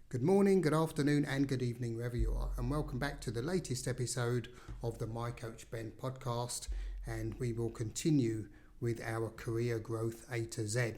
Good morning, good afternoon, and good evening, wherever you are, and welcome back to the latest episode of the My Coach Ben podcast. And we will continue with our career growth A to Z.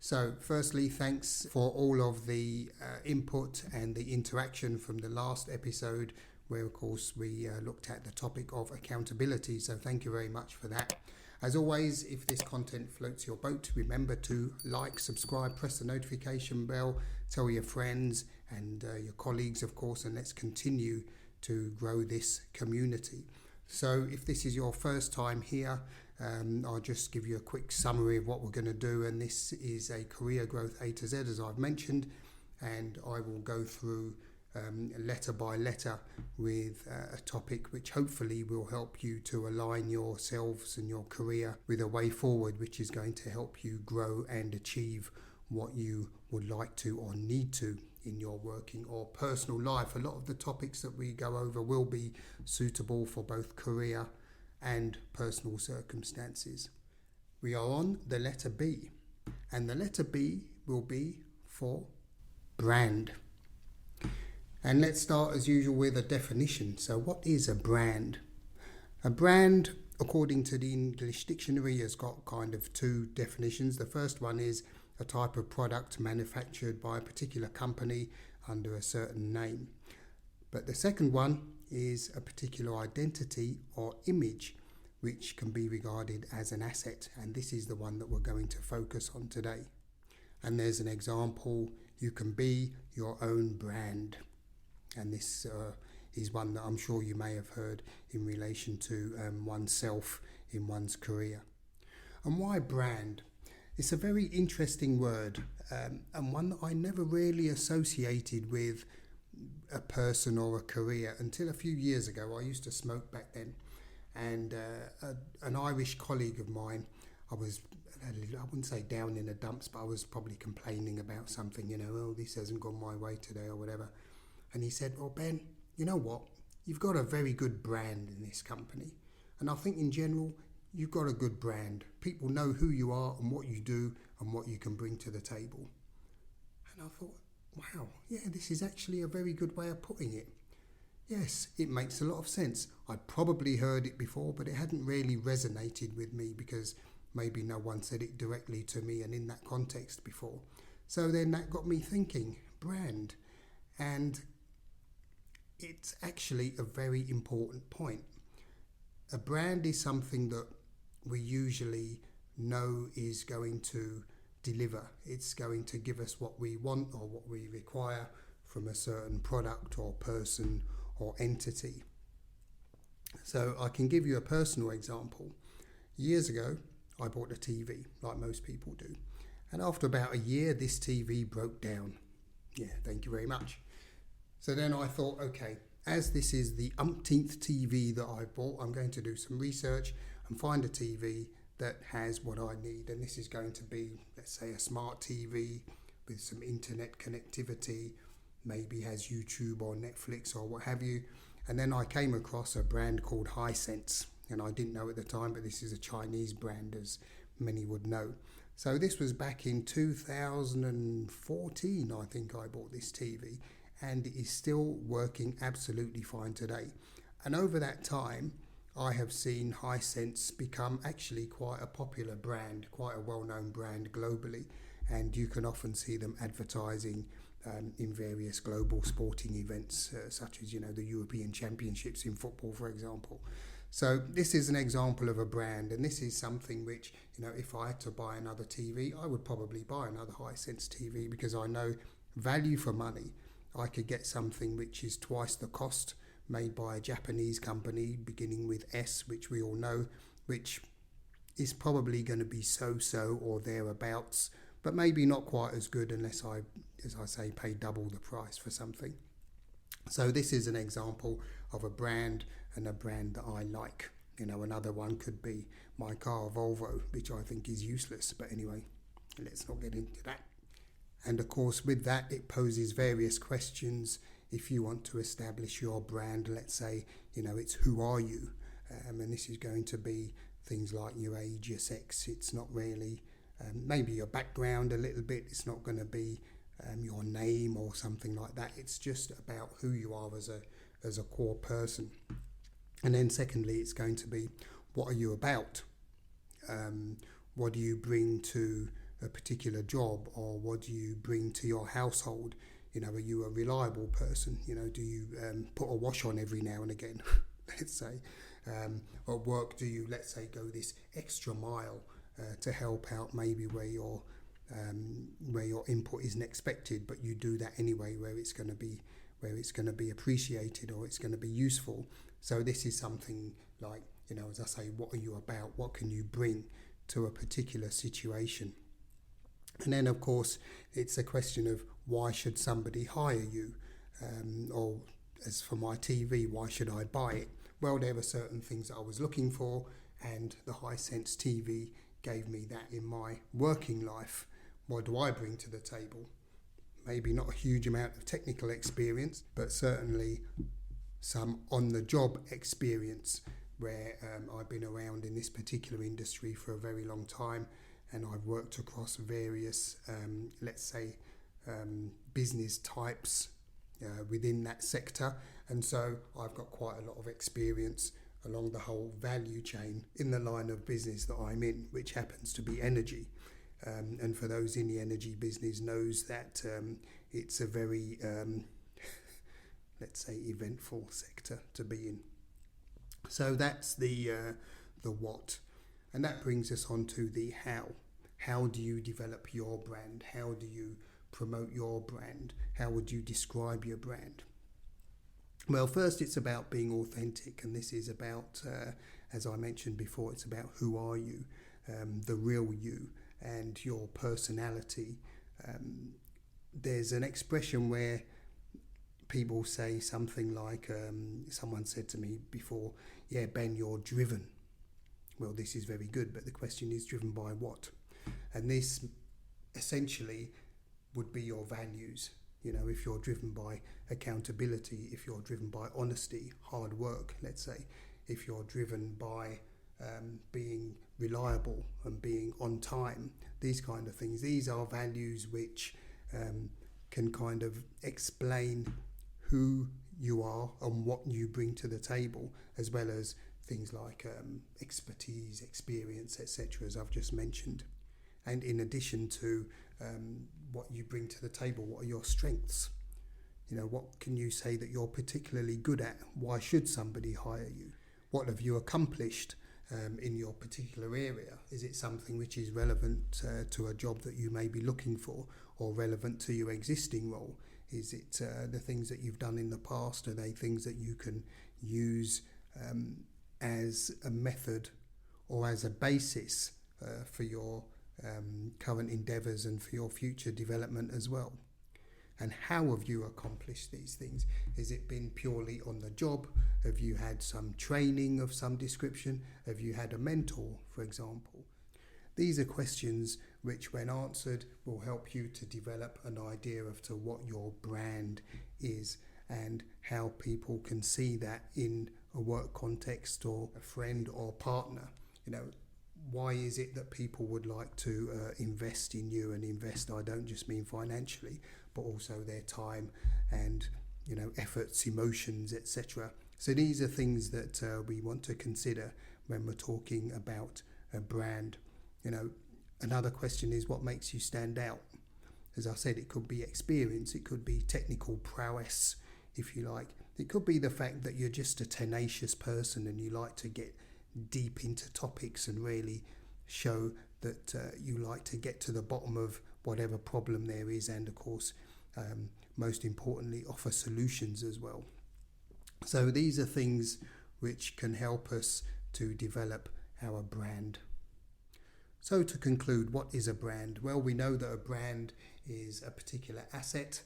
So, firstly, thanks for all of the input and the interaction from the last episode, where, of course, we looked at the topic of accountability. So, thank you very much for that. As always, if this content floats your boat, remember to like, subscribe, press the notification bell, tell your friends and your colleagues, of course, and let's continue to grow this community. So if this is your first time here, I'll just give you a quick summary of what we're going to do. And this is a career growth A to Z, as I've mentioned, and I will go through letter by letter with a topic which hopefully will help you to align yourselves and your career with a way forward, which is going to help you grow and achieve what you would like to or need to in your working or personal life. A lot of the topics that we go over will be suitable for both career and personal circumstances. We are on the letter B, and the letter B will be for brand. And let's start as usual with a definition. So what is a brand? A brand, according to the English dictionary, has got kind of two definitions. The first one is a type of product manufactured by a particular company under a certain name. But the second one is a particular identity or image which can be regarded as an asset. And this is the one that we're going to focus on today. And there's an example: you can be your own brand. And this is one that I'm sure you may have heard in relation to oneself in one's career. And why brand? It's a very interesting word, and one that I never really associated with a person or a career until a few years ago. I used to smoke back then, and an Irish colleague of mine, I wouldn't say down in the dumps, but I was probably complaining about something, oh, this hasn't gone my way today or whatever. And he said, well, Ben, you know what? You've got a very good brand in this company. And I think in general, you've got a good brand. People know who you are and what you do and what you can bring to the table. And I thought, wow, yeah, this is actually a very good way of putting it. Yes, it makes a lot of sense. I'd probably heard it before, but it hadn't really resonated with me because maybe no one said it directly to me and in that context before. So then that got me thinking, brand. And it's actually a very important point. A brand is something that we usually know is going to deliver. It's going to give us what we want or what we require from a certain product or person or entity. So I can give you a personal example. Years ago, I bought a TV, like most people do. And after about a year, this TV broke down. Yeah, thank you very much. So then I thought, okay, as this is the umpteenth TV that I bought, I'm going to do some research and find a TV that has what I need. And this is going to be, let's say, a smart TV with some internet connectivity, maybe has YouTube or Netflix or what have you. And then I came across a brand called Hisense. And I didn't know at the time, but this is a Chinese brand, as many would know. So this was back in 2014, I think I bought this TV. And it is still working absolutely fine today. And over that time, I have seen Hisense become actually quite a popular brand, quite a well-known brand globally. And you can often see them advertising in various global sporting events, such as, the European Championships in football, for example. So this is an example of a brand, and this is something which, if I had to buy another TV, I would probably buy another Hisense TV because I know value for money. I could get something which is twice the cost, made by a Japanese company beginning with S, which we all know, which is probably going to be so-so or thereabouts, but maybe not quite as good unless I, as I say, pay double the price for something. So this is an example of a brand and a brand that I like. Another one could be my car, Volvo, which I think is useless. But anyway, let's not get into that. And of course, with that, it poses various questions. If you want to establish your brand, let's say, it's who are you? And this is going to be things like your age, your sex. It's not really, maybe your background a little bit. It's not going to be your name or something like that. It's just about who you are as a core person. And then secondly, it's going to be, what are you about? What do you bring to a particular job, or what do you bring to your household? Are you a reliable person? Do you put a wash on every now and again? Let's say. At work, do you, let's say, go this extra mile to help out maybe where your input isn't expected, but you do that anyway, where it's going to be appreciated, or it's going to be useful. So this is something like, as I say, what are you about? What can you bring to a particular situation? And then, of course, it's a question of, why should somebody hire you? Or as for my TV, why should I buy it? Well, there were certain things that I was looking for, and the Hisense TV gave me that in my working life. What do I bring to the table? Maybe not a huge amount of technical experience, but certainly some on-the-job experience, where I've been around in this particular industry for a very long time, and I've worked across various, business types within that sector. And so I've got quite a lot of experience along the whole value chain in the line of business that I'm in, which happens to be energy. And for those in the energy business knows that it's a very, eventful sector to be in. So that's the what. And that brings us on to the how. How do you develop your brand? How do you promote your brand? How would you describe your brand? Well, first it's about being authentic, and this is about, as I mentioned before, it's about who are you, the real you, and your personality. There's an expression where people say something like, someone said to me before, yeah, Ben, you're driven. Well, this is very good, but the question is, driven by what? And this essentially would be your values. If you're driven by accountability, if you're driven by honesty, hard work, let's say, if you're driven by being reliable and being on time, these kind of things. These are values which can kind of explain who you are and what you bring to the table, as well as things like expertise, experience, etc., as I've just mentioned. And in addition to what you bring to the table, what are your strengths? What can you say that you're particularly good at? Why should somebody hire you? What have you accomplished in your particular area? Is it something which is relevant to a job that you may be looking for, or relevant to your existing role? Is it the things that you've done in the past? Are they things that you can use as a method or as a basis for your current endeavours and for your future development as well? And how have you accomplished these things? Has it been purely on the job? Have you had some training of some description? Have you had a mentor, for example? These are questions which, when answered, will help you to develop an idea of to what your brand is, and how people can see that in a work context or a friend or partner. Why is it that people would like to invest in you? And invest, I don't just mean financially, but also their time and efforts, emotions, etc. So these are things that we want to consider when we're talking about a brand. Another question is, what makes you stand out? As I said, it could be experience, it could be technical prowess, if you like. It could be the fact that you're just a tenacious person and you like to get deep into topics and really show that you like to get to the bottom of whatever problem there is, and of course, most importantly, offer solutions as well. So these are things which can help us to develop our brand. So to conclude, what is a brand? Well, we know that a brand is a particular asset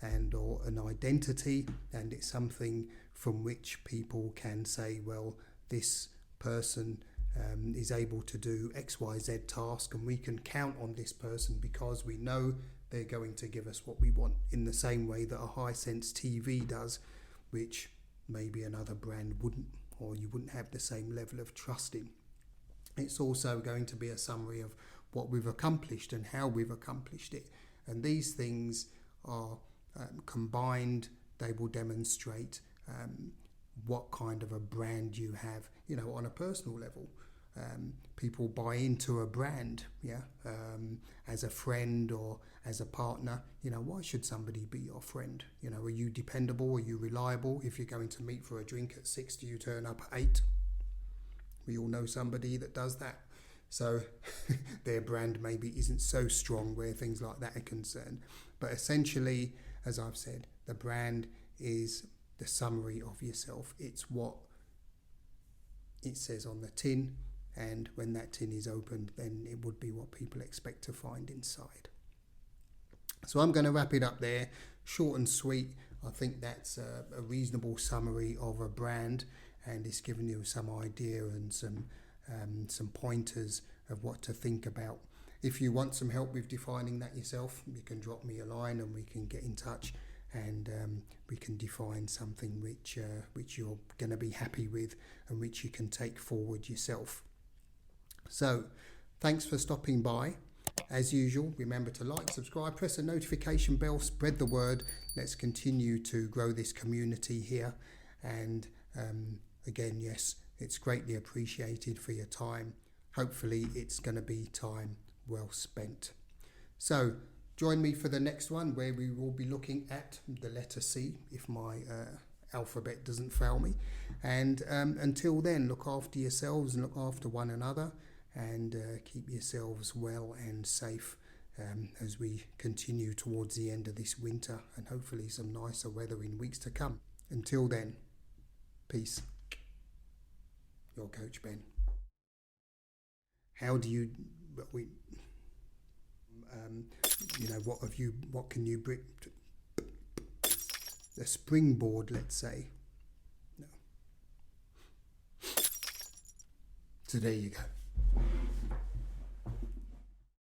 and or an identity, and it's something from which people can say, well, this person is able to do XYZ task, and we can count on this person because we know they're going to give us what we want, in the same way that a Hisense TV does, which maybe another brand wouldn't, or you wouldn't have the same level of trust in. It's also going to be a summary of what we've accomplished and how we've accomplished it, And these things are combined, they will demonstrate what kind of a brand you have, on a personal level. People buy into a brand, as a friend or as a partner. Why should somebody be your friend? Are you dependable? Are you reliable? If you're going to meet for a drink at 6, do you turn up at 8? We all know somebody that does that. So their brand maybe isn't so strong where things like that are concerned. But essentially, as I've said, the brand is the summary of yourself. It's what it says on the tin, and when that tin is opened, then it would be what people expect to find inside. So I'm going to wrap it up there, short and sweet. I think that's a reasonable summary of a brand, and it's given you some idea and some pointers of what to think about. If you want some help with defining that yourself, you can drop me a line and we can get in touch, and we can define something which you're going to be happy with and which you can take forward yourself. So thanks for stopping by. As usual, remember to like, subscribe, press the notification bell, spread the word. Let's continue to grow this community here. And again, yes, it's greatly appreciated for your time. Hopefully it's going to be time well spent. So join me for the next one, where we will be looking at the letter C, if my alphabet doesn't fail me. And until then, look after yourselves and look after one another, and keep yourselves well and safe as we continue towards the end of this winter, and hopefully some nicer weather in weeks to come. Until then, peace. Your Coach Ben. How do you, what can you bring? A springboard, let's say. No. So there you go.